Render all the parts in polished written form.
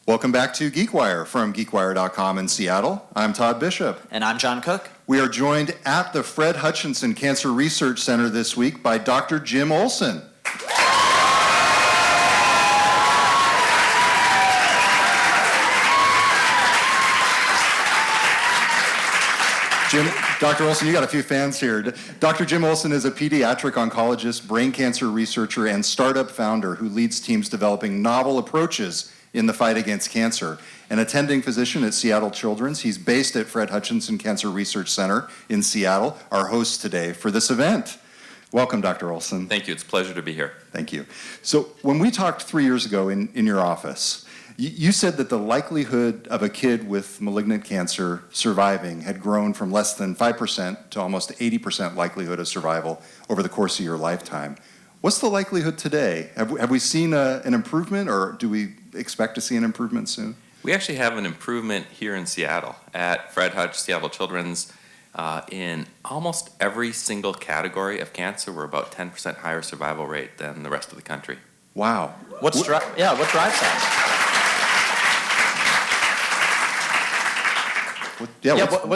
Welcome back to GeekWire from GeekWire.com in Seattle. I'm Todd Bishop. And I'm John Cook. We are joined at the Fred Hutchinson Cancer Research Center this week by Dr. Jim Olson. Dr. Olson, you got a few fans here. Dr. Jim Olson is a pediatric oncologist, brain cancer researcher, and startup founder who leads teams developing novel approaches in the fight against cancer. An attending physician at Seattle Children's, he's based at Fred Hutchinson Cancer Research Center in Seattle, our host today for this event. Welcome, Dr. Olson. Thank you. It's a pleasure to be here. Thank you. So when we talked 3 years ago in your office, you said that the likelihood of a kid with malignant cancer surviving had grown from less than 5% to almost 80% likelihood of survival over the course of your lifetime. What's the likelihood today? Have we seen an improvement, or do we expect to see an improvement soon? We actually have an improvement here in Seattle at Fred Hutch, Seattle Children's. In almost every single category of cancer, we're about 10% higher survival rate than the rest of the country. Wow. What drives that?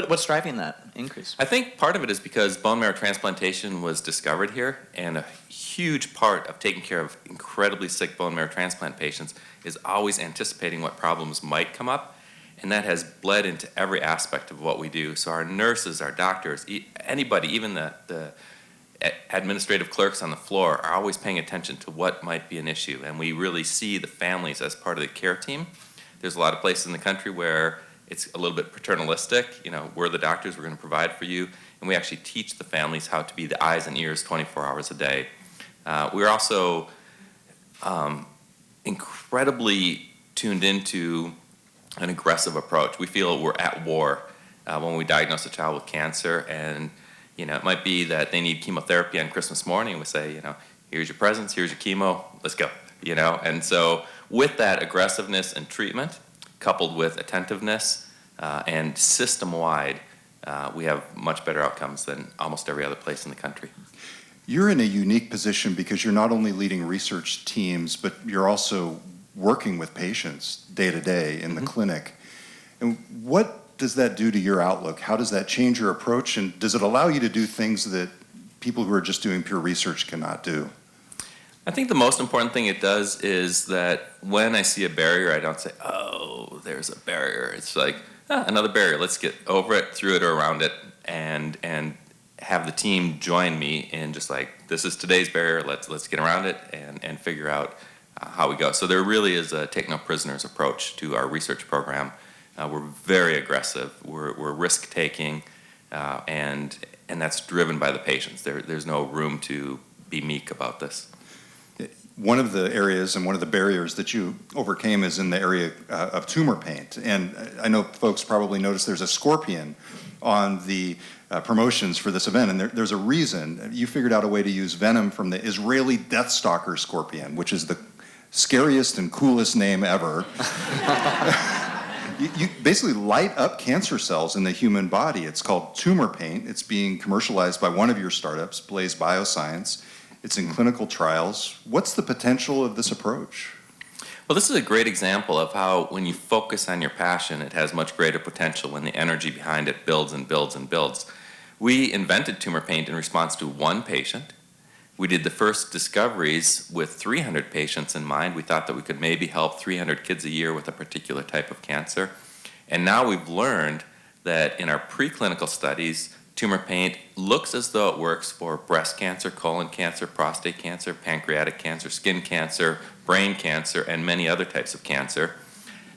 What's driving that increase? I think part of it is because bone marrow transplantation was discovered here, and a huge part of taking care of incredibly sick bone marrow transplant patients is always anticipating what problems might come up, and that has bled into every aspect of what we do. So our nurses, our doctors, anybody, even the administrative clerks on the floor are always paying attention to what might be an issue, and we really see the families as part of the care team. There's a lot of places in the country where it's a little bit paternalistic. We're the doctors, we're going to provide for you, and we actually teach the families how to be the eyes and ears 24 hours a day. We're also incredibly tuned into an aggressive approach. We feel we're at war when we diagnose a child with cancer, and it might be that they need chemotherapy on Christmas morning. We say, here's your presents, here's your chemo, let's go. And so with that aggressiveness and treatment, coupled with attentiveness and system-wide, we have much better outcomes than almost every other place in the country. You're in a unique position because you're not only leading research teams, but you're also working with patients day to day in the clinic. And what does that do to your outlook? How does that change your approach? And does it allow you to do things that people who are just doing pure research cannot do? I think the most important thing it does is that when I see a barrier, I don't say, oh, there's a barrier. It's like, another barrier. Let's get over it, through it, or around it, and have the team join me in just like, this is today's barrier, let's get around it and figure out how we go. So there really is a take no prisoners approach to our research program. We're very aggressive, we're risk-taking, and that's driven by the patients. There's no room to be meek about this. One of the areas and one of the barriers that you overcame is in the area of tumor paint. And I know folks probably noticed there's a scorpion on the promotions for this event, and there's a reason. You figured out a way to use venom from the Israeli Deathstalker scorpion, which is the scariest and coolest name ever. You basically light up cancer cells in the human body. It's called tumor paint. It's being commercialized by one of your startups, Blaze Bioscience. It's in clinical trials. What's the potential of this approach? Well, this is a great example of how when you focus on your passion, it has much greater potential when the energy behind it builds and builds and builds. We invented tumor paint in response to one patient. We did the first discoveries with 300 patients in mind. We thought that we could maybe help 300 kids a year with a particular type of cancer. And now we've learned that in our preclinical studies, tumor paint looks as though it works for breast cancer, colon cancer, prostate cancer, pancreatic cancer, skin cancer, brain cancer, and many other types of cancer.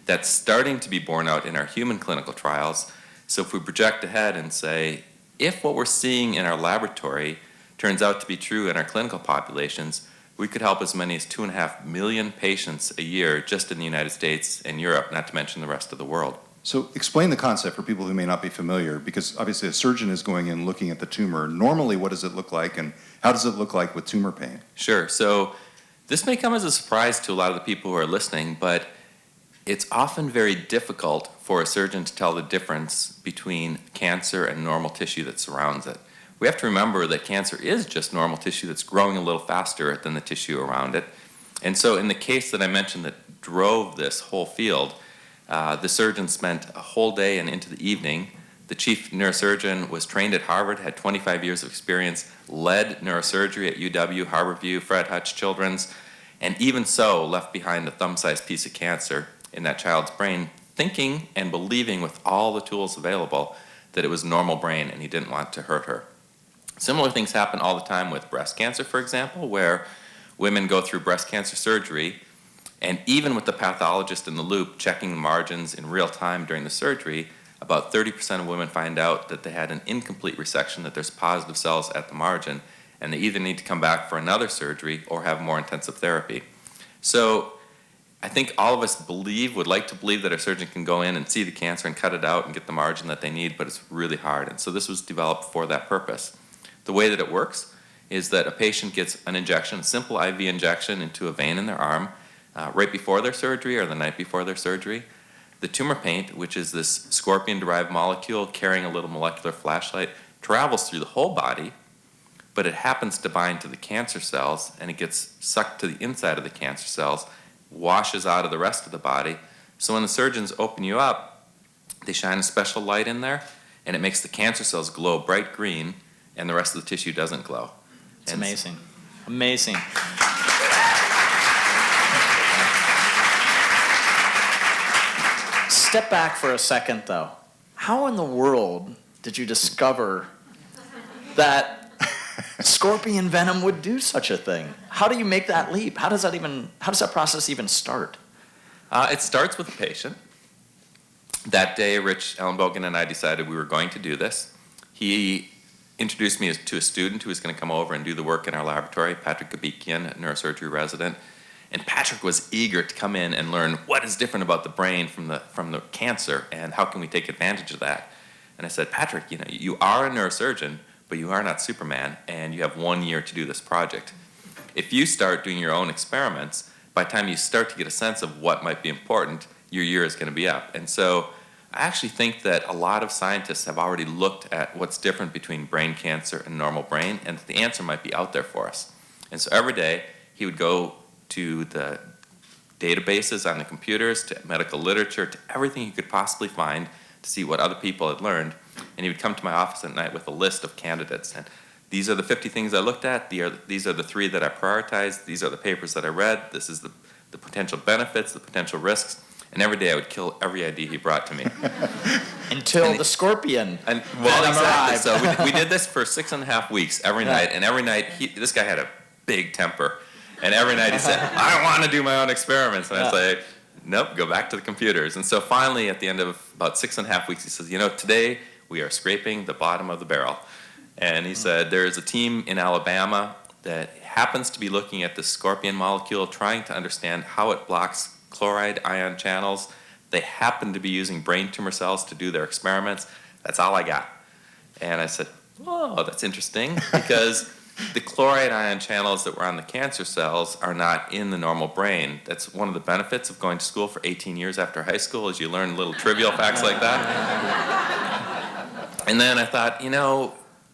That's starting to be borne out in our human clinical trials. So if we project ahead and say, if what we're seeing in our laboratory turns out to be true in our clinical populations, we could help as many as 2.5 million patients a year just in the United States and Europe, not to mention the rest of the world. So explain the concept for people who may not be familiar, because obviously a surgeon is going in looking at the tumor. Normally, what does it look like, and how does it look like with tumor paint? Sure. So this may come as a surprise to a lot of the people who are listening, but it's often very difficult for a surgeon to tell the difference between cancer and normal tissue that surrounds it. We have to remember that cancer is just normal tissue that's growing a little faster than the tissue around it. And so in the case that I mentioned that drove this whole field. The surgeon spent a whole day and into the evening. The chief neurosurgeon was trained at Harvard, had 25 years of experience, led neurosurgery at UW, Harborview, Fred Hutch Children's, and even so left behind a thumb-sized piece of cancer in that child's brain, thinking and believing with all the tools available that it was a normal brain and he didn't want to hurt her. Similar things happen all the time with breast cancer, for example, where women go through breast cancer surgery, and even with the pathologist in the loop checking the margins in real time during the surgery, about 30% of women find out that they had an incomplete resection, that there's positive cells at the margin, and they either need to come back for another surgery or have more intensive therapy. So I think all of us would like to believe that a surgeon can go in and see the cancer and cut it out and get the margin that they need, but it's really hard. And so this was developed for that purpose. The way that it works is that a patient gets an injection, a simple IV injection into a vein in their arm, right before their surgery or the night before their surgery. The tumor paint, which is this scorpion-derived molecule carrying a little molecular flashlight, travels through the whole body, but it happens to bind to the cancer cells, and it gets sucked to the inside of the cancer cells, washes out of the rest of the body. So when the surgeons open you up, they shine a special light in there, and it makes the cancer cells glow bright green, and the rest of the tissue doesn't glow. It's amazing. Amazing. Step back for a second, though. How in the world did you discover that scorpion venom would do such a thing? How do you make that leap? How does that process even start? It starts with a patient. That day, Rich Ellenbogen and I decided we were going to do this. He introduced me to a student who was going to come over and do the work in our laboratory, Patrick Gabikian, a neurosurgery resident. And Patrick was eager to come in and learn what is different about the brain from the cancer and how can we take advantage of that. And I said, Patrick, you are a neurosurgeon, but you are not Superman, and you have 1 year to do this project. If you start doing your own experiments, by the time you start to get a sense of what might be important, your year is going to be up. And so I actually think that a lot of scientists have already looked at what's different between brain cancer and normal brain, and the answer might be out there for us. And so every day he would go to the databases on the computers, to medical literature, to everything he could possibly find to see what other people had learned. And he would come to my office at night with a list of candidates. And these are the 50 things I looked at. These are the 3 that I prioritized. These are the papers that I read. This is the potential benefits, the potential risks. And every day I would kill every idea he brought to me. Until the scorpion Well, exactly. arrived. So we did this for 6.5 weeks every night. And every night, this guy had a big temper. And every night he said, I want to do my own experiments. And I say, nope, go back to the computers. And so finally, at the end of about 6.5 weeks, he says, today we are scraping the bottom of the barrel. And he said, there is a team in Alabama that happens to be looking at the scorpion molecule, trying to understand how it blocks chloride ion channels. They happen to be using brain tumor cells to do their experiments. That's all I got. And I said, oh, that's interesting, because the chloride ion channels that were on the cancer cells are not in the normal brain. That's one of the benefits of going to school for 18 years after high school, is you learn little trivial facts like that. And then I thought,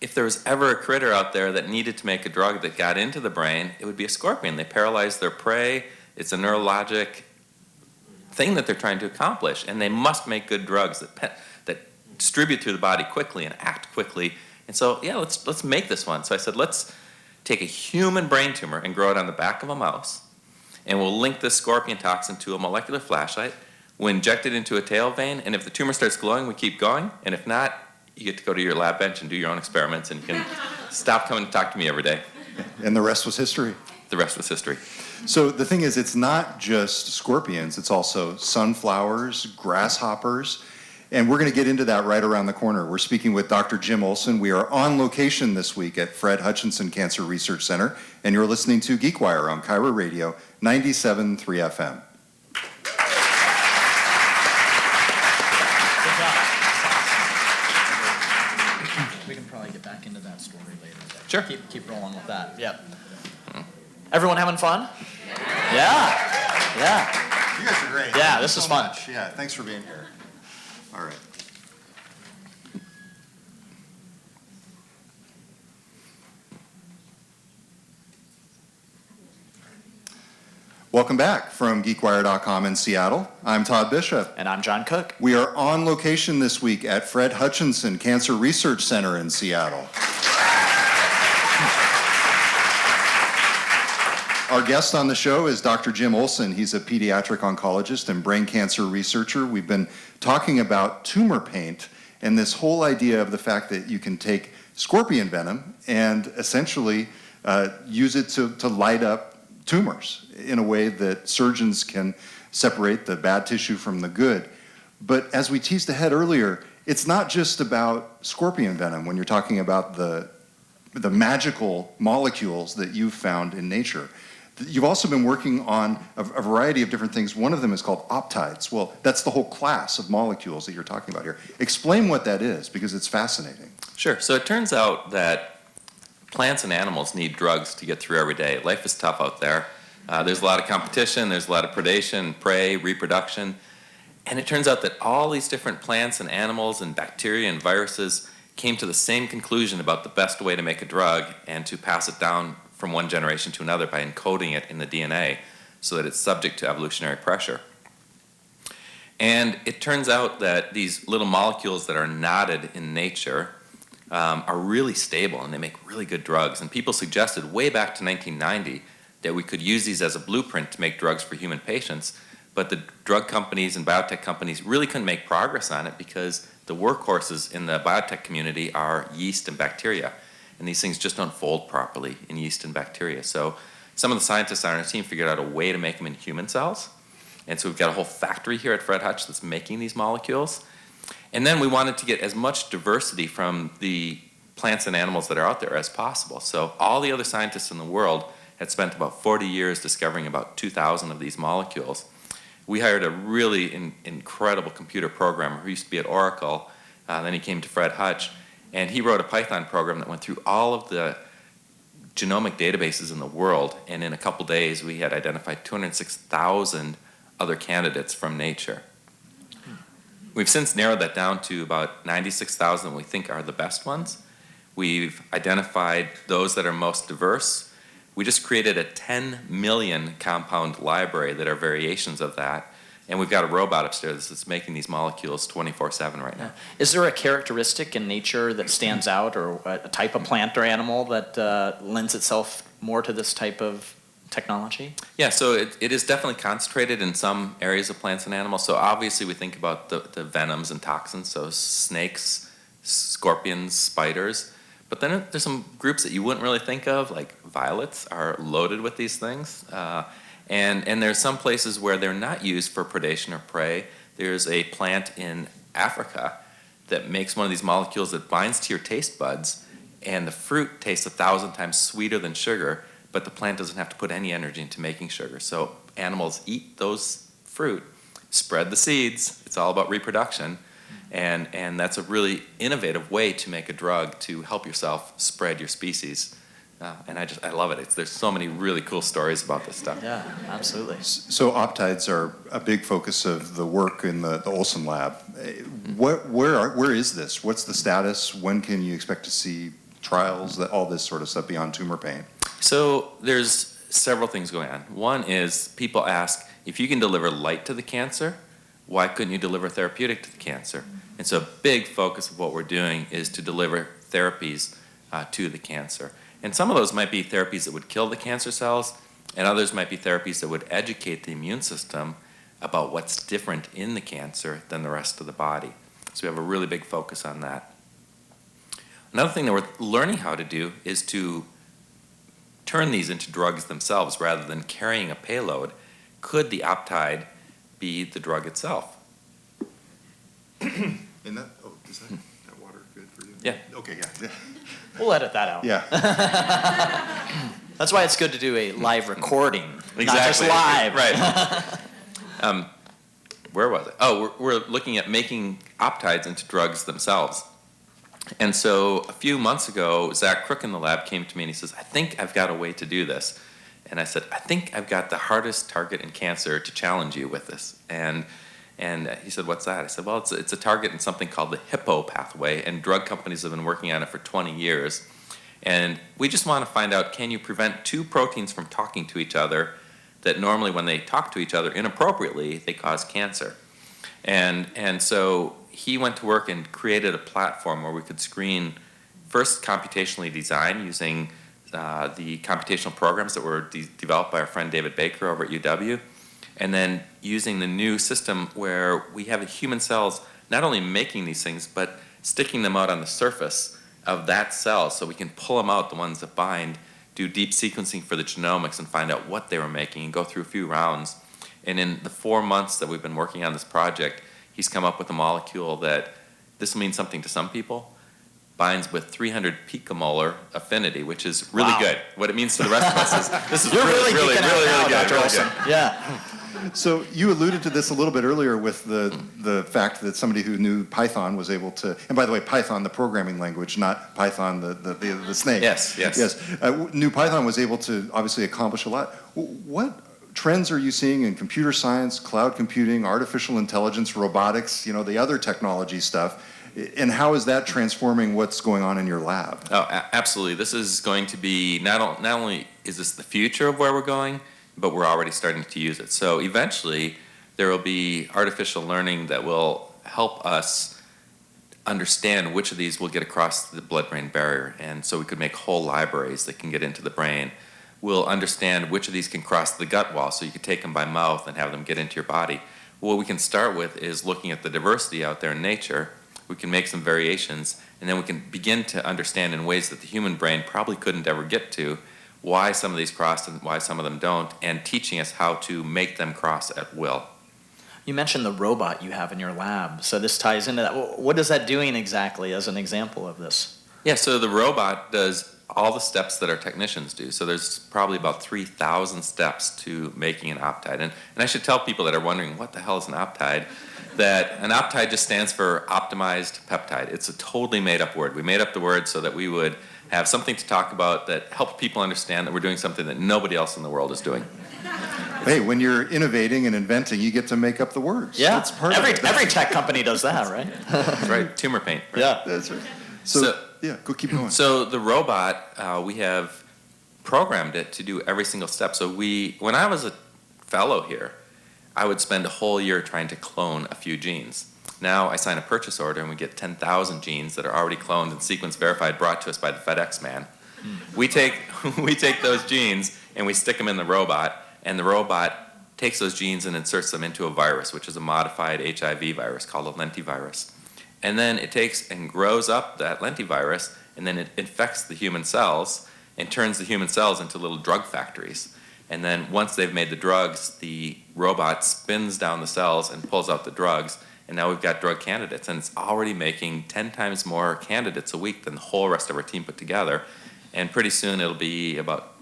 if there was ever a critter out there that needed to make a drug that got into the brain, it would be a scorpion. They paralyze their prey. It's a neurologic thing that they're trying to accomplish, and they must make good drugs that distribute through the body quickly and act quickly. And so, let's make this one. So I said, let's take a human brain tumor and grow it on the back of a mouse, and we'll link this scorpion toxin to a molecular flashlight. We'll inject it into a tail vein, and if the tumor starts glowing, we keep going. And if not, you get to go to your lab bench and do your own experiments, and you can stop coming to talk to me every day. And the rest was history. The rest was history. So the thing is, it's not just scorpions, it's also sunflowers, grasshoppers, and we're going to get into that right around the corner. We're speaking with Dr. Jim Olson. We are on location this week at Fred Hutchinson Cancer Research Center, and you're listening to GeekWire on KIRO Radio 97.3 FM. We can probably get back into that story later. Sure. Keep rolling with that. Yep. Everyone having fun? Yeah. You guys are great. Yeah, Thank this you is so fun. much. Yeah, thanks for being here. All right. Welcome back from GeekWire.com in Seattle. I'm Todd Bishop. And I'm John Cook. We are on location this week at Fred Hutchinson Cancer Research Center in Seattle. Our guest on the show is Dr. Jim Olson. He's a pediatric oncologist and brain cancer researcher. We've been talking about tumor paint and this whole idea of the fact that you can take scorpion venom and essentially use it to light up tumors in a way that surgeons can separate the bad tissue from the good. But as we teased ahead earlier, it's not just about scorpion venom when you're talking about the magical molecules that you've found in nature. You've also been working on a variety of different things. One of them is called optides. Well, that's the whole class of molecules that you're talking about here. Explain what that is, because it's fascinating. Sure. So it turns out that plants and animals need drugs to get through every day. Life is tough out there. There's a lot of competition, there's a lot of predation, prey, reproduction. And it turns out that all these different plants and animals and bacteria and viruses came to the same conclusion about the best way to make a drug and to pass it down from one generation to another by encoding it in the DNA so that it's subject to evolutionary pressure. And it turns out that these little molecules that are knotted in nature are really stable and they make really good drugs. And people suggested way back to 1990 that we could use these as a blueprint to make drugs for human patients, but the drug companies and biotech companies really couldn't make progress on it because the workhorses in the biotech community are yeast and bacteria. And these things just don't fold properly in yeast and bacteria. So some of the scientists on our team figured out a way to make them in human cells. And so we've got a whole factory here at Fred Hutch that's making these molecules. And then we wanted to get as much diversity from the plants and animals that are out there as possible. So all the other scientists in the world had spent about 40 years discovering about 2,000 of these molecules. We hired a really incredible computer programmer who used to be at Oracle. Then he came to Fred Hutch. And he wrote a Python program that went through all of the genomic databases in the world. And in a couple days, we had identified 206,000 other candidates from nature. We've since narrowed that down to about 96,000 we think are the best ones. We've identified those that are most diverse. We just created a 10 million compound library that are variations of that. And we've got a robot upstairs that's making these molecules 24/7 right now. Is there a characteristic in nature that stands out, or a type of plant or animal that lends itself more to this type of technology? Yeah, so it is definitely concentrated in some areas of plants and animals. So obviously we think about the venoms and toxins, so snakes, scorpions, spiders. But then there's some groups that you wouldn't really think of, like violets are loaded with these things. And there's some places where they're not used for predation or prey. There's a plant in Africa that makes one of these molecules that binds to your taste buds, and the fruit tastes 1,000 times sweeter than sugar, but the plant doesn't have to put any energy into making sugar. So animals eat those fruit, spread the seeds. It's all about reproduction. And that's a really innovative way to make a drug to help yourself spread your species. And I love it. There's so many really cool stories about this stuff. Yeah, absolutely. So optides are a big focus of the work in the Olson lab. Where is this? What's the status? When can you expect to see trials, all this sort of stuff beyond tumor pain? So there's several things going on. One is people ask, if you can deliver light to the cancer, why couldn't you deliver therapeutic to the cancer? And so a big focus of what we're doing is to deliver therapies to the cancer. And some of those might be therapies that would kill the cancer cells, and others might be therapies that would educate the immune system about what's different in the cancer than the rest of the body. So we have a really big focus on that. Another thing that we're learning how to do is to turn these into drugs themselves rather than carrying a payload. Could the optide be the drug itself? And is that water good for you? Yeah. Okay, yeah. We'll edit that out. Yeah. That's why it's good to do a live recording, Exactly. not just live. Right. Where was it? Oh, we're looking at making optides into drugs themselves. And so a few months ago, Zach Crook in the lab came to me and he says, I think I've got a way to do this. And I said, I think I've got the hardest target in cancer to challenge you with this. And he said, what's that? I said, well, it's a target in something called the Hippo pathway, and drug companies have been working on it for 20 years. And we just want to find out, can you prevent two proteins from talking to each other that normally when they talk to each other inappropriately, they cause cancer. And so he went to work and created a platform where we could screen first computationally designed using the computational programs that were developed by our friend David Baker over at UW, and then using the new system where we have human cells not only making these things, but sticking them out on the surface of that cell so we can pull them out, the ones that bind, do deep sequencing for the genomics and find out what they were making and go through a few rounds. And in the 4 months that we've been working on this project, he's come up with a molecule that, this will mean something to some people, binds with 300 picomolar affinity, which is really good. What it means to the rest of us is this is You're really geeking out now, good. Dr. Really Olson. good. Yeah. So you alluded to this a little bit earlier with the fact that somebody who knew Python was able to, and by the way, Python, the programming language, not Python, the snake. Yes. Knew Python was able to obviously accomplish a lot. What trends are you seeing in computer science, cloud computing, artificial intelligence, robotics, the other technology stuff, and how is that transforming what's going on in your lab? Oh, absolutely. This is going to be, not only is this the future of where we're going, but we're already starting to use it. So eventually, there will be artificial learning that will help us understand which of these will get across the blood-brain barrier. And so we could make whole libraries that can get into the brain. We'll understand which of these can cross the gut wall, so you could take them by mouth and have them get into your body. What we can start with is looking at the diversity out there in nature. We can make some variations, and then we can begin to understand in ways that the human brain probably couldn't ever get to why some of these cross and why some of them don't, and teaching us how to make them cross at will. You mentioned the robot you have in your lab, so this ties into that. What is that doing exactly as an example of this? Yeah, so the robot does all the steps that our technicians do. So there's probably about 3,000 steps to making an optide. And I should tell people that are wondering, what the hell is an optide? That an optide just stands for optimized peptide. It's a totally made-up word. We made up the word so that we would have something to talk about that helped people understand that we're doing something that nobody else in the world is doing. Hey, when you're innovating and inventing, you get to make up the words. Yeah, That's part of it. every tech company does that, right? That's right, tumor paint. Right? Yeah. That's right. So yeah, keep going. So the robot, we have programmed it to do every single step. So when I was a fellow here, I would spend a whole year trying to clone a few genes. Now I sign a purchase order and we get 10,000 genes that are already cloned and sequence verified, brought to us by the FedEx man. We take those genes and we stick them in the robot, and the robot takes those genes and inserts them into a virus, which is a modified HIV virus called a lentivirus. And then it takes and grows up that lentivirus, and then it infects the human cells and turns the human cells into little drug factories. And then once they've made the drugs, the robot spins down the cells and pulls out the drugs. And now we've got drug candidates, and it's already making 10 times more candidates a week than the whole rest of our team put together. And pretty soon it'll be about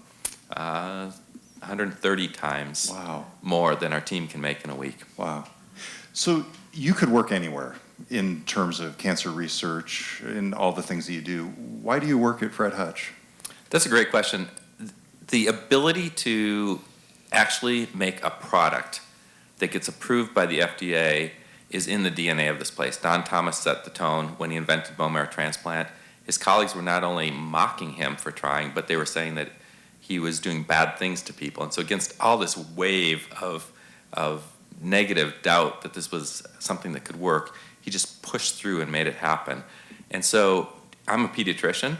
130 times more than our team can make in a week. Wow. So you could work anywhere in terms of cancer research and all the things that you do. Why do you work at Fred Hutch? That's a great question. The ability to actually make a product that gets approved by the FDA is in the DNA of this place. Don Thomas set the tone when he invented bone marrow transplant. His colleagues were not only mocking him for trying, but they were saying that he was doing bad things to people. And so against all this wave of negative doubt that this was something that could work, he just pushed through and made it happen. And so I'm a pediatrician.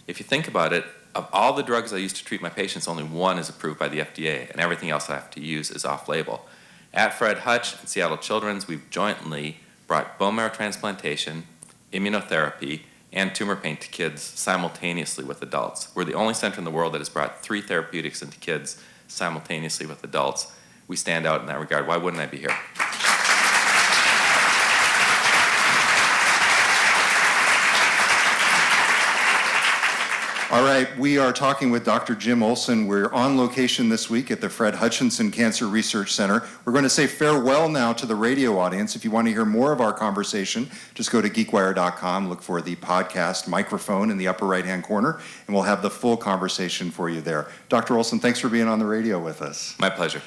If you think about it, of all the drugs I use to treat my patients, only one is approved by the FDA, and everything else I have to use is off-label. At Fred Hutch and Seattle Children's, we've jointly brought bone marrow transplantation, immunotherapy, and tumor paint to kids simultaneously with adults. We're the only center in the world that has brought 3 therapeutics into kids simultaneously with adults. We stand out in that regard. Why wouldn't I be here? All right, we are talking with Dr. Jim Olson. We're on location this week at the Fred Hutchinson Cancer Research Center. We're going to say farewell now to the radio audience. If you want to hear more of our conversation, just go to GeekWire.com, look for the podcast microphone in the upper right-hand corner, and we'll have the full conversation for you there. Dr. Olson, thanks for being on the radio with us. My pleasure.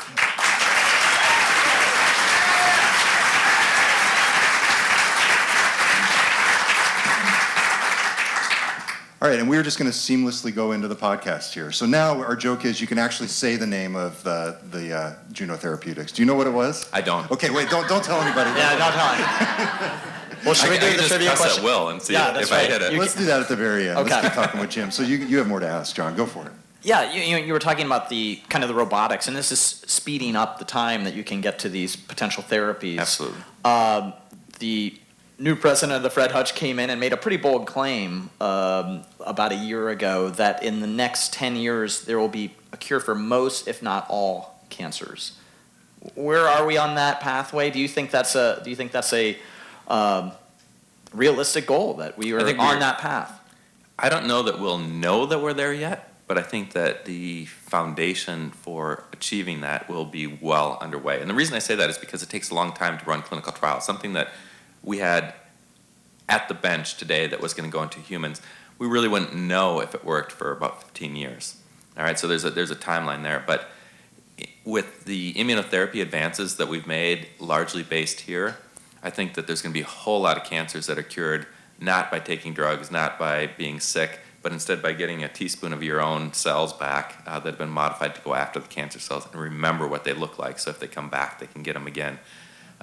All right, and we're just going to seamlessly go into the podcast here. So now our joke is you can actually say the name of the Juno Therapeutics. Do you know what it was? I don't. Okay, wait, don't tell anybody. Yeah, don't tell him. Well, should we do the just trivia press question? at will and see Yeah, if that's I right. hit it. Let's do that at the very end. Okay. Let's keep talking with Jim. So you have more to ask, John. Go for it. Yeah, you were talking about the kind of the robotics, and this is speeding up the time that you can get to these potential therapies. Absolutely. The new president of the Fred Hutch came in and made a pretty bold claim about a year ago that in the next 10 years there will be a cure for most, if not all, cancers. Where are we on that pathway? Do you think that's a realistic goal that we are on that path? I don't know that we'll know that we're there yet, but I think that the foundation for achieving that will be well underway. And the reason I say that is because it takes a long time to run clinical trials. Something that we had at the bench today that was going to go into humans, we really wouldn't know if it worked for about 15 years. All right, so there's a timeline there. But with the immunotherapy advances that we've made, largely based here, I think that there's going to be a whole lot of cancers that are cured not by taking drugs, not by being sick, but instead by getting a teaspoon of your own cells back that have been modified to go after the cancer cells and remember what they look like, so if they come back, they can get them again.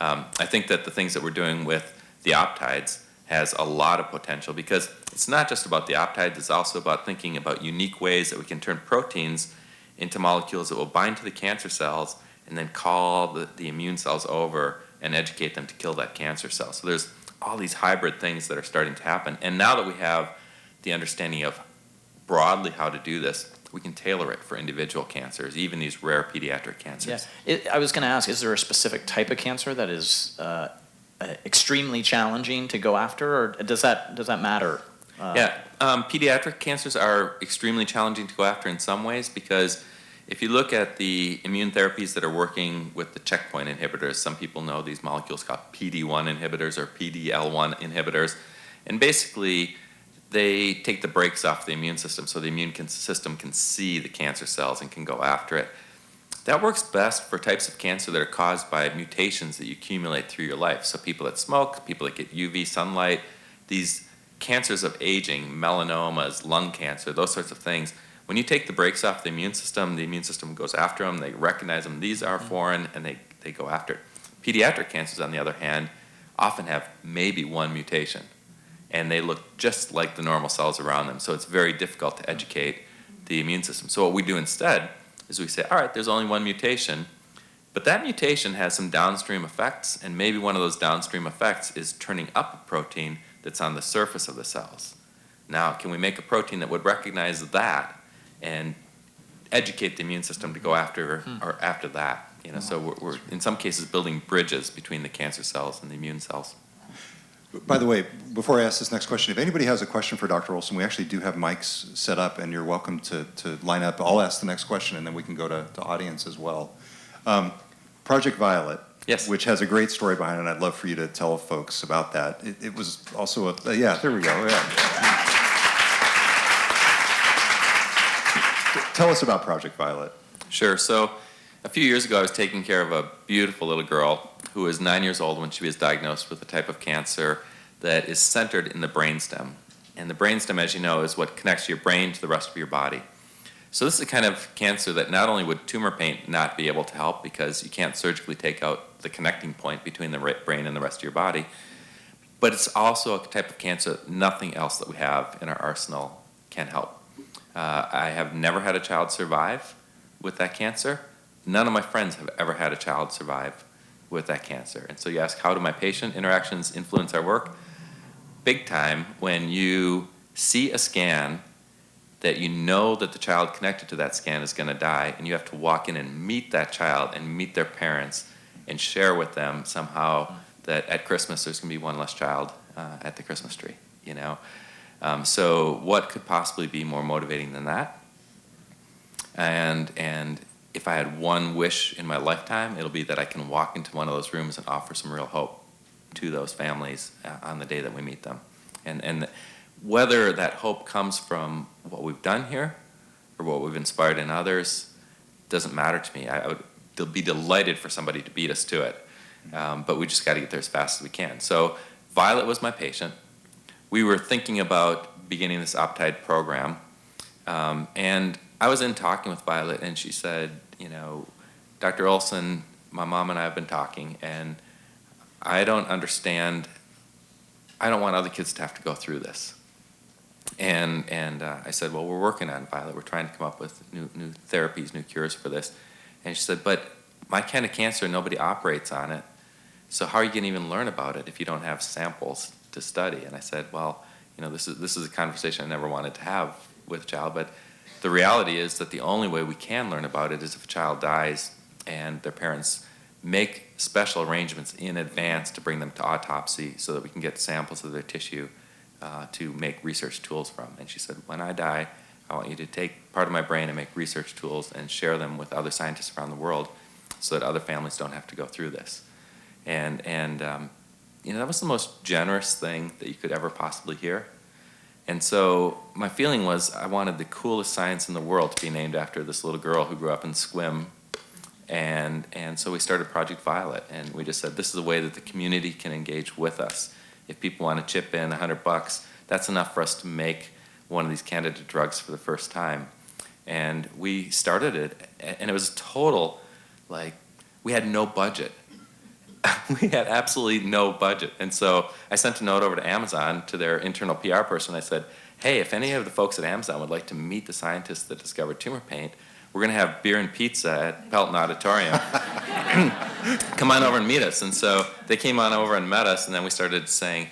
I think that the things that we're doing with the optides has a lot of potential because it's not just about the optides, it's also about thinking about unique ways that we can turn proteins into molecules that will bind to the cancer cells and then call the immune cells over and educate them to kill that cancer cell. So there's all these hybrid things that are starting to happen. And now that we have the understanding of broadly how to do this, we can tailor it for individual cancers, even these rare pediatric cancers. Yeah. I was going to ask, is there a specific type of cancer that is extremely challenging to go after, or does that matter? Pediatric cancers are extremely challenging to go after in some ways because if you look at the immune therapies that are working with the checkpoint inhibitors, some people know these molecules called PD-1 inhibitors or PD-L1 inhibitors, and basically they take the brakes off the immune system so the immune system can see the cancer cells and can go after it. That works best for types of cancer that are caused by mutations that you accumulate through your life. So people that smoke, people that get UV sunlight, these cancers of aging, melanomas, lung cancer, those sorts of things. When you take the brakes off the immune system goes after them, they recognize them, these are foreign, and they go after it. Pediatric cancers, on the other hand, often have maybe one mutation, and they look just like the normal cells around them, so it's very difficult to educate the immune system. So what we do instead is we say, all right, there's only one mutation, but that mutation has some downstream effects, and maybe one of those downstream effects is turning up a protein that's on the surface of the cells. Now, can we make a protein that would recognize that and educate the immune system to go after or after that? So we're in some cases building bridges between the cancer cells and the immune cells. By the way, before I ask this next question, if anybody has a question for Dr. Olson, we actually do have mics set up, and you're welcome to line up. I'll ask the next question, and then we can go to audience as well. Project Violet, yes, which has a great story behind it, and I'd love for you to tell folks about that. It was also there we go, yeah. Tell us about Project Violet. Sure. So a few years ago, I was taking care of a beautiful little girl who was 9 years old when she was diagnosed with a type of cancer that is centered in the brainstem. And the brainstem, as you know, is what connects your brain to the rest of your body. So this is the kind of cancer that not only would tumor paint not be able to help because you can't surgically take out the connecting point between the brain and the rest of your body, but it's also a type of cancer that nothing else that we have in our arsenal can help. I have never had a child survive with that cancer. None of my friends have ever had a child survive with that cancer. And so you ask, how do my patient interactions influence our work? Big time when you see a scan that you know that the child connected to that scan is going to die, and you have to walk in and meet that child and meet their parents and share with them somehow that at Christmas there's going to be one less child at the Christmas tree, So what could possibly be more motivating than that? And if I had one wish in my lifetime, it'll be that I can walk into one of those rooms and offer some real hope to those families on the day that we meet them. And whether that hope comes from what we've done here or what we've inspired in others doesn't matter to me. I would be delighted for somebody to beat us to it. But we just got to get there as fast as we can. So Violet was my patient. We were thinking about beginning this Untitled program. And I was in talking with Violet, and she said, Dr. Olson, my mom and I have been talking, and I don't understand. I don't want other kids to have to go through this. And I said, well, we're working on it, Violet. We're trying to come up with new therapies, new cures for this. And she said, but my kind of cancer, nobody operates on it. So how are you going to even learn about it if you don't have samples to study? And I said, well, this is a conversation I never wanted to have with a child, but the reality is that the only way we can learn about it is if a child dies and their parents make special arrangements in advance to bring them to autopsy so that we can get samples of their tissue to make research tools from. And she said, when I die, I want you to take part of my brain and make research tools and share them with other scientists around the world so that other families don't have to go through this. And that was the most generous thing that you could ever possibly hear. And so my feeling was I wanted the coolest science in the world to be named after this little girl who grew up in Sequim. And so we started Project Violet, and we just said this is a way that the community can engage with us. If people want to chip in $100, that's enough for us to make one of these candidate drugs for the first time. And we started it, and it was total, we had no budget. We had absolutely no budget. And so I sent a note over to Amazon, to their internal PR person. I said, hey, if any of the folks at Amazon would like to meet the scientists that discovered tumor paint, we're going to have beer and pizza at Pelton Auditorium. Come on over and meet us. And so they came on over and met us, and then we started saying,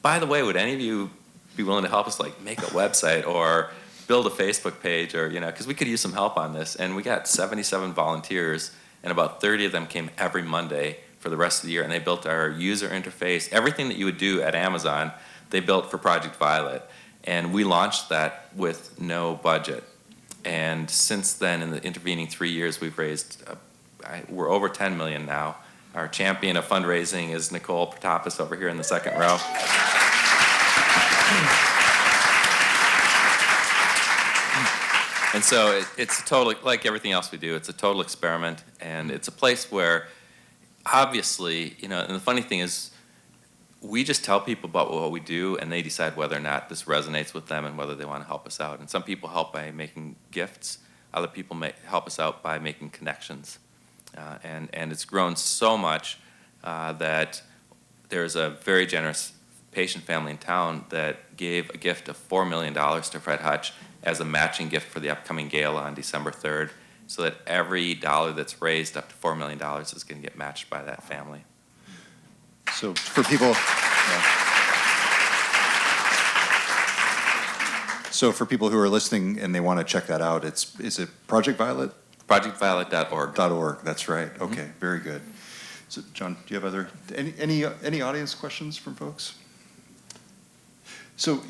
by the way, would any of you be willing to help us make a website or build a Facebook page, or because we could use some help on this. And we got 77 volunteers, and about 30 of them came every Monday for the rest of the year, and they built our user interface. Everything that you would do at Amazon, they built for Project Violet. And we launched that with no budget. And since then, in the intervening 3 years, we've raised, we're over 10 million now. Our champion of fundraising is Nicole Protopis over here in the second row. And so it's a total, like everything else we do, it's a total experiment, and it's a place where, obviously, and the funny thing is, we just tell people about what we do, and they decide whether or not this resonates with them and whether they want to help us out. And some people help by making gifts. Other people help us out by making connections. And it's grown so much that there's a very generous patient family in town that gave a gift of $4 million to Fred Hutch as a matching gift for the upcoming gala on December 3rd, so that every dollar that's raised up to $4 million is going to get matched by that family. So for people, who are listening and they want to check that out, is it Project Violet? ProjectViolet.org. That's right. Okay, very good. So John, do you have any audience questions from folks? So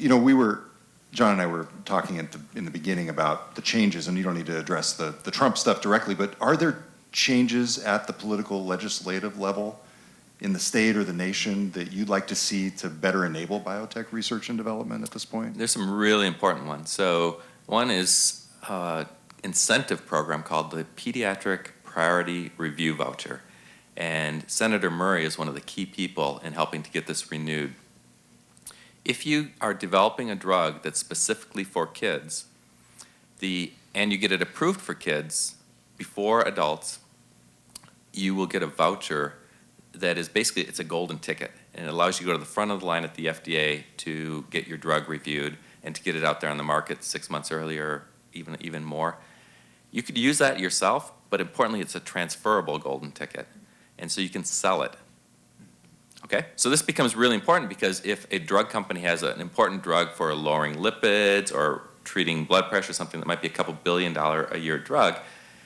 John and I were talking in the beginning about the changes, and you don't need to address the Trump stuff directly, but are there changes at the political legislative level in the state or the nation that you'd like to see to better enable biotech research and development at this point? There's some really important ones. So one is an incentive program called the Pediatric Priority Review Voucher. And Senator Murray is one of the key people in helping to get this renewed. If you are developing a drug that's specifically for kids, and you get it approved for kids before adults, you will get a voucher that is basically, it's a golden ticket, and it allows you to go to the front of the line at the FDA to get your drug reviewed and to get it out there on the market 6 months earlier, even more. You could use that yourself, but importantly, it's a transferable golden ticket, and so you can sell it. Okay, so this becomes really important because if a drug company has an important drug for lowering lipids or treating blood pressure, something that might be a couple $2 billion a year drug,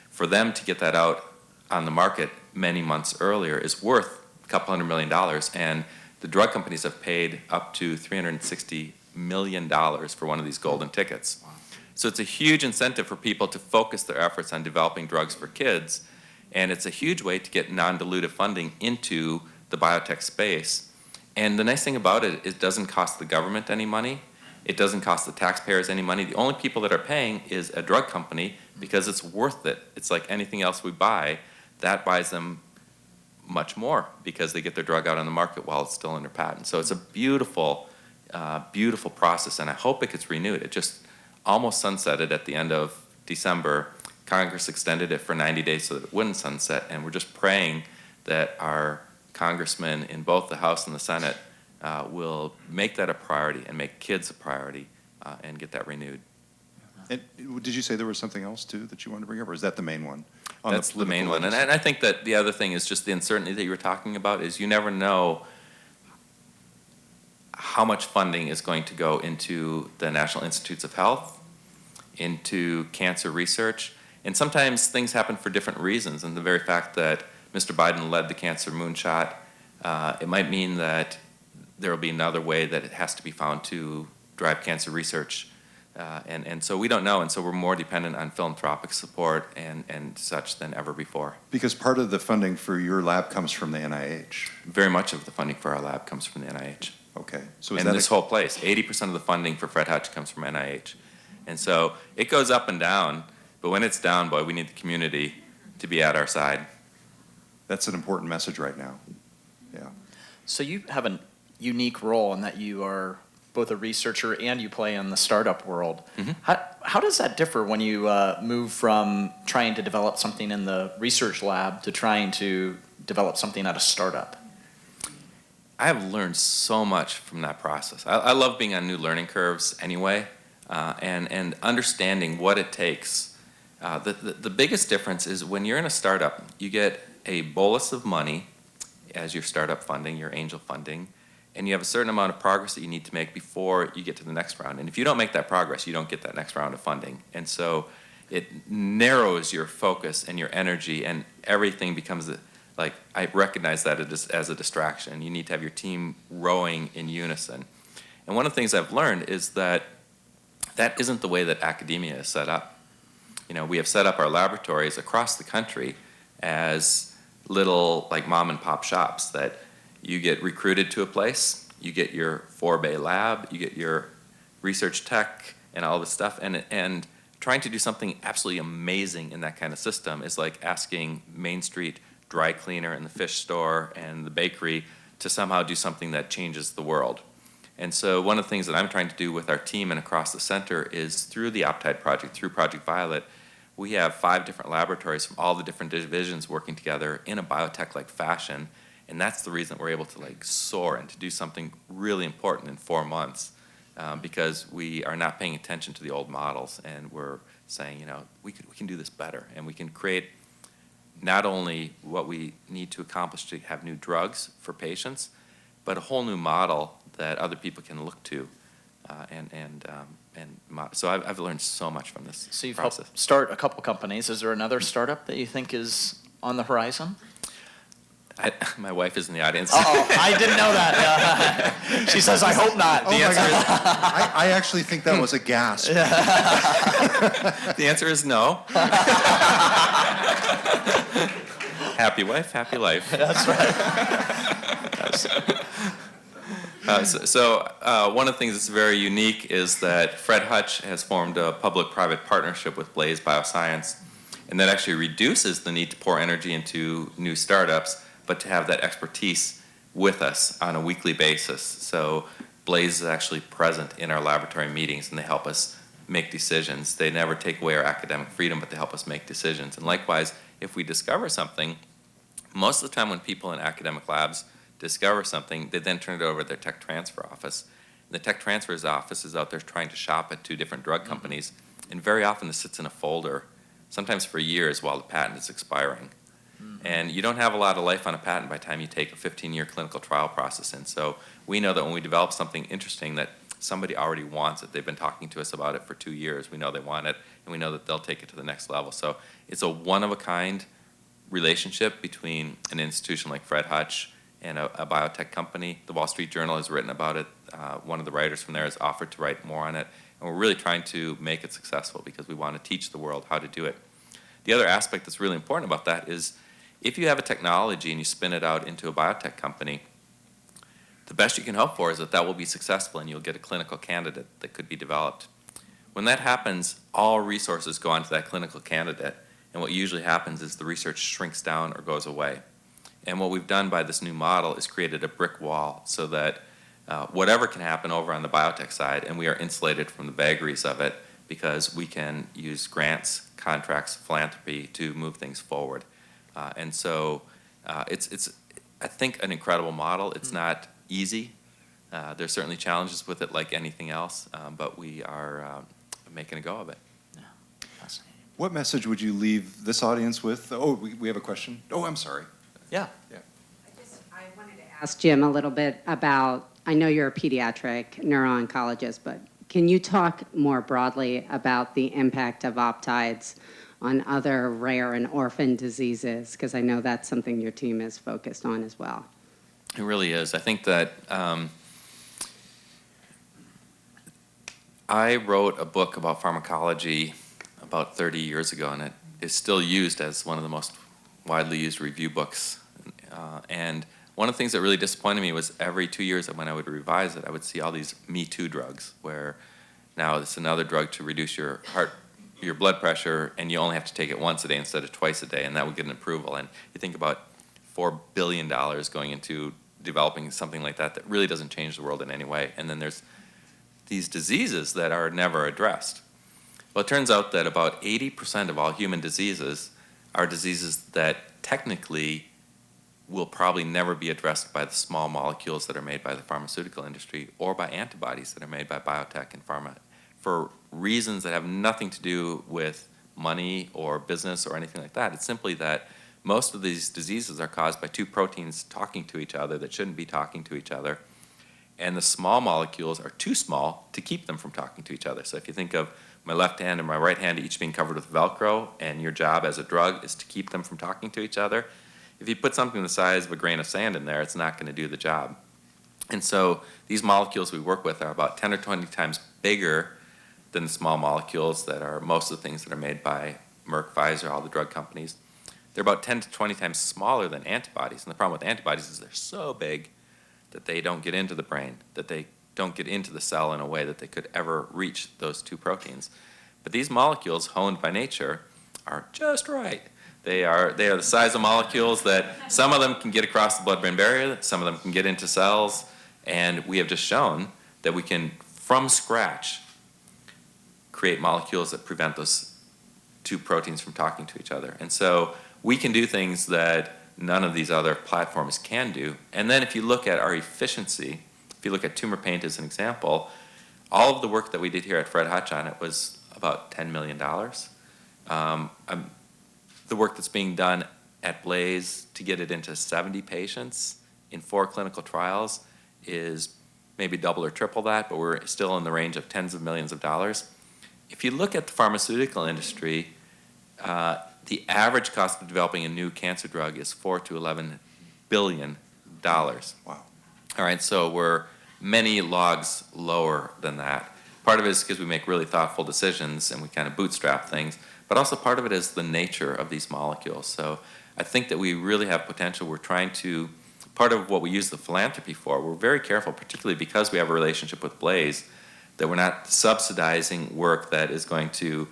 for them to get that out on the market many months earlier is worth a couple $100 million, and the drug companies have paid up to $360 million for one of these golden tickets. Wow. So it's a huge incentive for people to focus their efforts on developing drugs for kids, and it's a huge way to get non-dilutive funding into the biotech space. And the nice thing about it, it doesn't cost the government any money. It doesn't cost the taxpayers any money. The only people that are paying is a drug company because it's worth it. It's like anything else we buy. That buys them much more because they get their drug out on the market while it's still under patent. So it's a beautiful beautiful process, and I hope it gets renewed. It just almost sunsetted at the end of December. Congress extended it for 90 days so that it wouldn't sunset, and we're just praying that our congressmen in both the House and the Senate will make that a priority and make kids a priority and get that renewed. And did you say there was something else, too, that you wanted to bring up, or is that the main one? That's the main one. And I think that the other thing is just the uncertainty that you were talking about is you never know how much funding is going to go into the National Institutes of Health, into cancer research. And sometimes things happen for different reasons. And the very fact that Mr. Biden led the cancer moonshot, it might mean that there will be another way that it has to be found to drive cancer research. And so we don't know, and so we're more dependent on philanthropic support and such than ever before. Because part of the funding for your lab comes from the NIH. Very much of the funding for our lab comes from the NIH. Okay. So is And that this whole place, 80% of the funding for Fred Hutch comes from NIH. And so it goes up and down, but when it's down, boy, we need the community to be at our side. That's an important message right now. Yeah. So you have a unique role in that you are both a researcher and you play in the startup world. Mm-hmm. How does that differ when you move from trying to develop something in the research lab to trying to develop something at a startup? I have learned so much from that process. I love being on new learning curves anyway, and understanding what it takes. The biggest difference is when you're in a startup, you get a bolus of money as your startup funding, your angel funding, and you have a certain amount of progress that you need to make before you get to the next round. And if you don't make that progress, you don't get that next round of funding. And so it narrows your focus and your energy, and everything becomes like, I recognize that as a distraction. You need to have your team rowing in unison. And one of the things I've learned is that that isn't the way that academia is set up. You know, we have set up our laboratories across the country as little, like, mom and pop shops that you get recruited to a place, you get your 4-bay lab, you get your research tech and all this stuff, and trying to do something absolutely amazing in that kind of system is like asking Main Street dry cleaner and the fish store and the bakery to somehow do something that changes the world. And so one of the things that I'm trying to do with our team and across the center is through the Optide project, through Project Violet, we have 5 different laboratories from all the different divisions working together in a biotech-like fashion. And that's the reason we're able to like soar and to do something really important in 4 months, because we are not paying attention to the old models, and we're saying, you know, we can do this better, and we can create not only what we need to accomplish to have new drugs for patients, but a whole new model that other people can look to, so I've learned so much from this So you've process. helped start a couple companies. Is there another startup that you think is on the horizon? My wife is in the audience. Oh, I didn't know that. She says, I hope not. Oh my God. I actually think that was a gasp. The answer is no. Happy wife, happy life. That's right. One of the things that's very unique is that Fred Hutch has formed a public-private partnership with Blaze Bioscience, and that actually reduces the need to pour energy into new startups, but to have that expertise with us on a weekly basis. So Blaze is actually present in our laboratory meetings, and they help us make decisions. They never take away our academic freedom, but they help us make decisions. And likewise, if we discover something, most of the time when people in academic labs discover something, they then turn it over to their tech transfer office. And the tech transfer office is out there trying to shop at 2 different drug companies, and very often this sits in a folder, sometimes for years while the patent is expiring. And you don't have a lot of life on a patent by the time you take a 15-year clinical trial process in. So we know that when we develop something interesting that somebody already wants it, they've been talking to us about it for 2 years, we know they want it, and we know that they'll take it to the next level. So it's a one-of-a-kind relationship between an institution like Fred Hutch and a biotech company. The Wall Street Journal has written about it. One of the writers from there has offered to write more on it. And we're really trying to make it successful because we want to teach the world how to do it. The other aspect that's really important about that is if you have a technology and you spin it out into a biotech company, the best you can hope for is that that will be successful and you'll get a clinical candidate that could be developed. When that happens, all resources go onto that clinical candidate, and what usually happens is the research shrinks down or goes away. And what we've done by this new model is created a brick wall so that whatever can happen over on the biotech side, and we are insulated from the vagaries of it because we can use grants, contracts, philanthropy to move things forward. And so it's, I think, an incredible model. It's not easy. There's certainly challenges with it like anything else, but we are making a go of it. Yeah, fascinating. What message would you leave this audience with? Oh, we have a question. Oh, I'm sorry. Yeah. Yeah. I wanted to ask Jim a little bit about, I know you're a pediatric neuro-oncologist, but can you talk more broadly about the impact of optides on other rare and orphan diseases? Because I know that's something your team is focused on as well. It really is. I think that I wrote a book about pharmacology about 30 years ago, and it is still used as one of the most widely used review books. And one of the things that really disappointed me was every 2 years when I would revise it, I would see all these Me Too drugs, where now it's another drug to reduce your blood pressure, and you only have to take it once a day instead of twice a day, and that would get an approval. And you think about $4 billion going into developing something like that that really doesn't change the world in any way. And then there's these diseases that are never addressed. Well, it turns out that about 80% of all human diseases are diseases that technically will probably never be addressed by the small molecules that are made by the pharmaceutical industry or by antibodies that are made by biotech and pharma, for reasons that have nothing to do with money or business or anything like that. It's simply that most of these diseases are caused by two proteins talking to each other that shouldn't be talking to each other, and the small molecules are too small to keep them from talking to each other. So if you think of my left hand and my right hand each being covered with Velcro, and your job as a drug is to keep them from talking to each other, if you put something the size of a grain of sand in there, it's not going to do the job. And so these molecules we work with are about 10 or 20 times bigger than the small molecules that are most of the things that are made by Merck, Pfizer, all the drug companies. They're about 10 to 20 times smaller than antibodies. And the problem with antibodies is they're so big that they don't get into the brain, that they don't get into the cell in a way that they could ever reach those two proteins. But these molecules, honed by nature, are just right. They are the size of molecules that some of them can get across the blood-brain barrier, some of them can get into cells, and we have just shown that we can, from scratch, create molecules that prevent those two proteins from talking to each other. And so we can do things that none of these other platforms can do. And then if you look at our efficiency, if you look at tumor paint as an example, all of the work that we did here at Fred Hutch on it was about $10 million. The work that's being done at Blaze to get it into 70 patients in 4 clinical trials is maybe double or triple that, but we're still in the range of tens of millions of dollars. If you look at the pharmaceutical industry, the average cost of developing a new cancer drug is $4 to $11 billion. Wow. All right, so we're many logs lower than that. Part of it is because we make really thoughtful decisions and we kind of bootstrap things, but also part of it is the nature of these molecules. So I think that we really have potential. We're trying to, part of what we use the philanthropy for, we're very careful, particularly because we have a relationship with Blaze, that we're not subsidizing work that is going to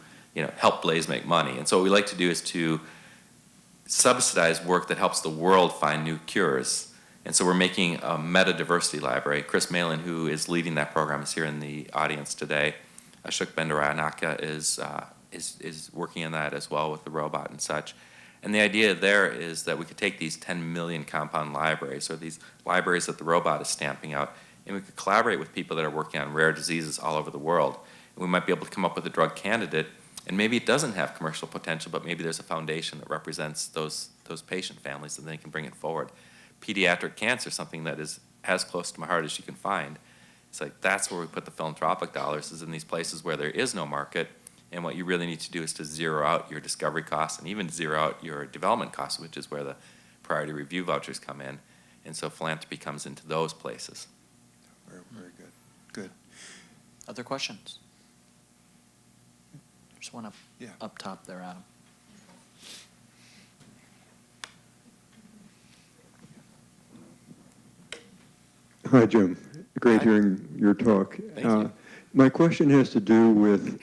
help Blaze make money. And so what we like to do is to subsidize work that helps the world find new cures. And so we're making a meta-diversity library. Chris Malin, who is leading that program, is here in the audience today. Ashok Bendaranaka is working on that as well with the robot and such. And the idea there is that we could take these 10 million compound libraries, or these libraries that the robot is stamping out, and we could collaborate with people that are working on rare diseases all over the world. And we might be able to come up with a drug candidate, and maybe it doesn't have commercial potential, but maybe there's a foundation that represents those patient families, and they can bring it forward. Pediatric cancer, something that is as close to my heart as you can find. It's like that's where we put the philanthropic dollars, is in these places where there is no market, and what you really need to do is to zero out your discovery costs and even zero out your development costs, which is where the priority review vouchers come in. And so philanthropy comes into those places. Very, very good. Good. Other questions? There's one Yeah. up top there, Adam. Hi, Jim. Great Hi. hearing your talk. Thank you. My question has to do with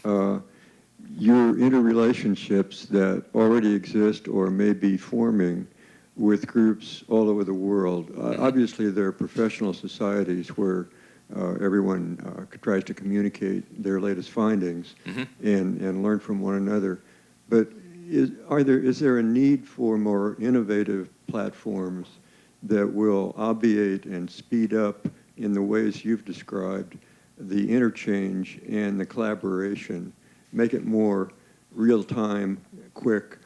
your interrelationships that already exist or may be forming with groups all over the world. Obviously, there are professional societies where everyone tries to communicate their latest findings and learn from one another. But is there a need for more innovative platforms that will obviate and speed up in the ways you've described the interchange and the collaboration, make it more real-time, quick,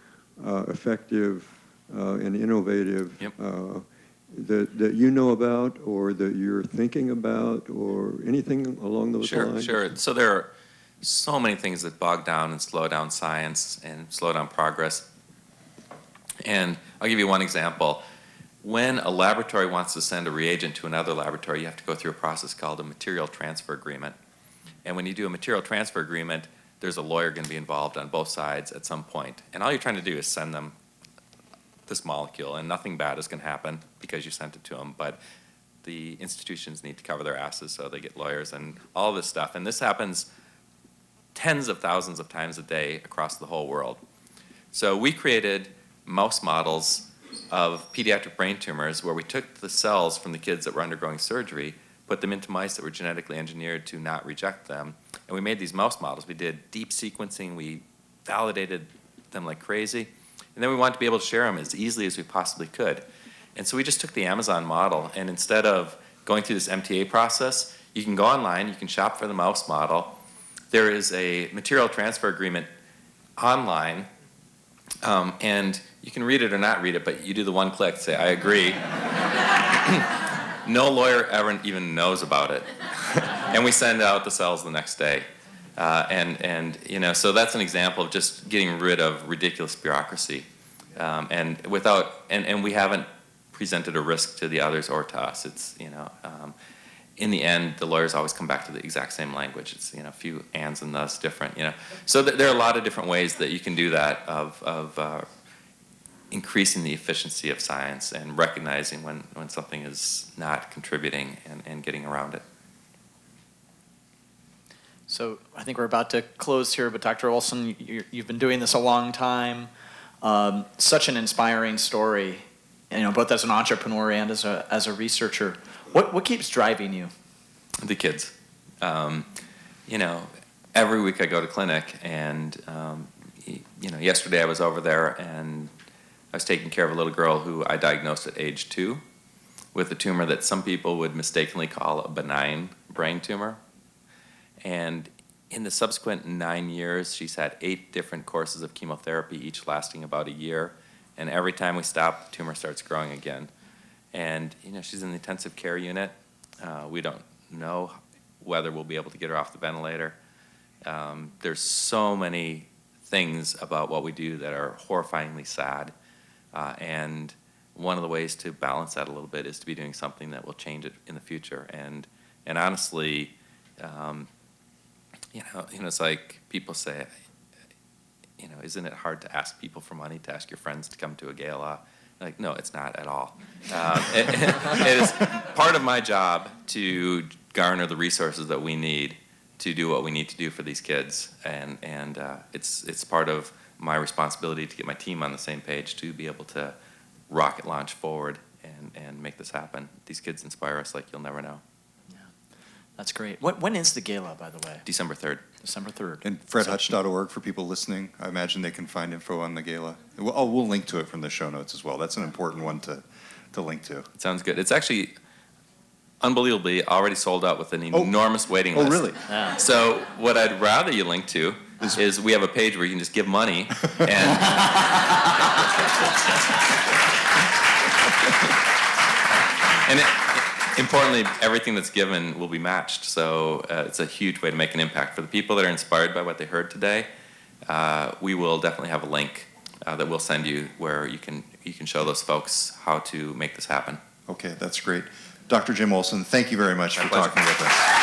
effective, and innovative, that you know about or that you're thinking about or anything along those lines? Sure. So there are so many things that bog down and slow down science and slow down progress. And I'll give you one example. When a laboratory wants to send a reagent to another laboratory, you have to go through a process called a material transfer agreement. And when you do a material transfer agreement, there's a lawyer going to be involved on both sides at some point. And all you're trying to do is send them this molecule, and nothing bad is going to happen because you sent it to them. But the institutions need to cover their asses, so they get lawyers and all this stuff. And this happens tens of thousands of times a day across the whole world. So we created mouse models of pediatric brain tumors where we took the cells from the kids that were undergoing surgery, put them into mice that were genetically engineered to not reject them, and we made these mouse models. We did deep sequencing, we validated them like crazy, and then we wanted to be able to share them as easily as we possibly could. And so we just took the Amazon model, and instead of going through this MTA process, you can go online, you can shop for the mouse model. There is a material transfer agreement online, and you can read it or not read it, but you do the one click, say, I agree. No lawyer ever even knows about it. And we send out the cells the next day. So that's an example of just getting rid of ridiculous bureaucracy. And we haven't presented a risk to the others or to us. It's, in the end, the lawyers always come back to the exact same language. It's, a few ands and thus different, So there are a lot of different ways that you can do that of increasing the efficiency of science and recognizing when something is not contributing and getting around it. So I think we're about to close here, but Dr. Olson, you've been doing this a long time. Such an inspiring story, both as an entrepreneur and as a researcher. What keeps driving you? The kids. Every week I go to clinic, and yesterday I was over there and I was taking care of a little girl who I diagnosed at age 2 with a tumor that some people would mistakenly call a benign brain tumor. And in the subsequent 9 years, she's had 8 different courses of chemotherapy, each lasting about a year. And every time we stop, the tumor starts growing again. And, she's in the intensive care unit. We don't know whether we'll be able to get her off the ventilator. There's so many things about what we do that are horrifyingly sad. And one of the ways to balance that a little bit is to be doing something that will change it in the future. And honestly, it's like people say, isn't it hard to ask people for money, to ask your friends to come to a gala? Like, no, it's not at all. It is part of my job to garner the resources that we need to do what we need to do for these kids, and it's part of my responsibility to get my team on the same page to be able to rocket launch forward and make this happen. These kids inspire us like you'll never know. Yeah, that's great. When is the gala, by the way? December 3rd. December 3rd. And fredhutch.org for people listening. I imagine they can find info on the gala. We'll link to it from the show notes as well. That's an important one to link to. It sounds good. It's actually unbelievably already sold out with an enormous waiting list. Oh, really? Yeah. So what I'd rather you link to is we have a page where you can just give money and importantly, everything that's given will be matched. So it's a huge way to make an impact. For the people that are inspired by what they heard today, we will definitely have a link that we'll send you where you can show those folks how to make this happen. Okay, that's great. Dr. Jim Olson, thank you very much My for pleasure. talking with us.